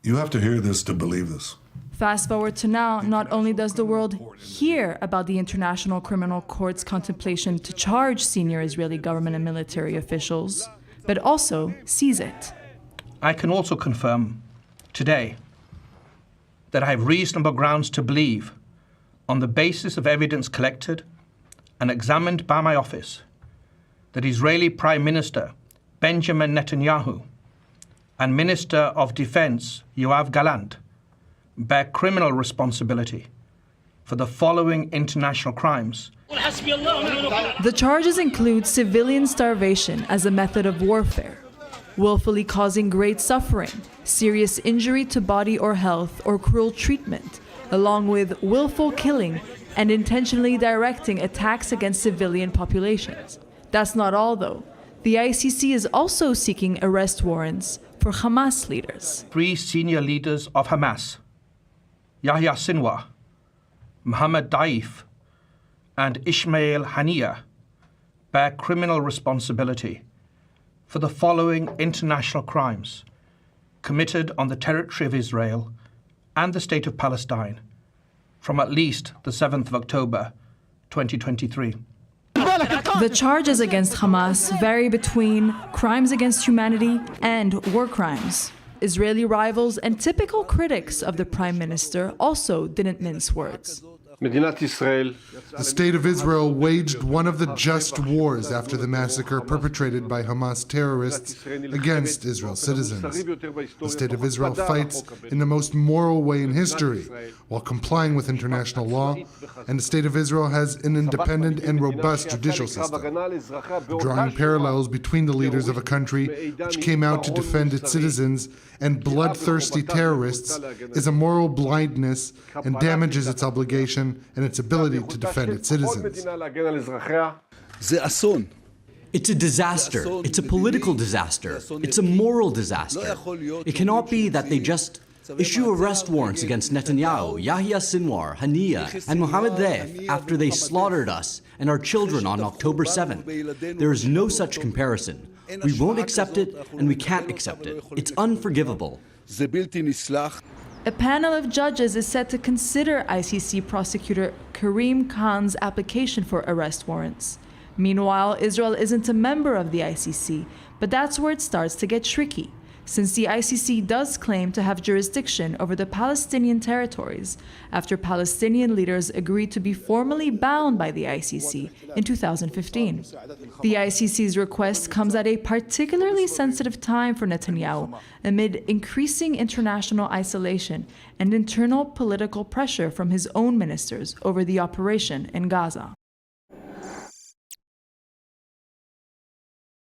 You have to hear this to believe this. Fast forward to now, not only does the world hear about the International Criminal Court's contemplation to charge senior Israeli government and military officials, but also sees it. I can also confirm today that I have reasonable grounds to believe, on the basis of evidence collected and examined by my office, that Israeli Prime Minister Benjamin Netanyahu and Minister of Defense Yoav Gallant bear criminal responsibility for the following international crimes. The charges include civilian starvation as a method of warfare, willfully causing great suffering, serious injury to body or health, or cruel treatment, along with willful killing and intentionally directing attacks against civilian populations. That's not all, though. The ICC is also seeking arrest warrants for Hamas leaders. 3 senior leaders of Hamas, Yahya Sinwar, Mohammed Daif, and Ismail Haniyeh, bear criminal responsibility for the following international crimes committed on the territory of Israel and the State of Palestine from at least the 7th of October 2023. The charges against Hamas vary between crimes against humanity and war crimes. Israeli rivals and typical critics of the Prime Minister also didn't mince words. The State of Israel waged one of the just wars after the massacre perpetrated by Hamas terrorists against Israel's citizens. The State of Israel fights in the most moral way in history, while complying with international law, and the State of Israel has an independent and robust judicial system. Drawing parallels between the leaders of a country which came out to defend its citizens and bloodthirsty terrorists is a moral blindness and damages its obligation and its ability to defend its citizens. It's a disaster. It's a political disaster. It's a moral disaster. It cannot be that they just issue arrest warrants against Netanyahu, Yahya Sinwar, Haniyeh, and Mohammed Daif after they slaughtered us and our children on October 7th. There is no such comparison. We won't accept it, and we can't accept it. It's unforgivable. A panel of judges is set to consider ICC prosecutor Karim Khan's application for arrest warrants. Meanwhile, Israel isn't a member of the ICC, but that's where it starts to get tricky, since the ICC does claim to have jurisdiction over the Palestinian territories after Palestinian leaders agreed to be formally bound by the ICC in 2015. The ICC's request comes at a particularly sensitive time for Netanyahu amid increasing international isolation and internal political pressure from his own ministers over the operation in Gaza.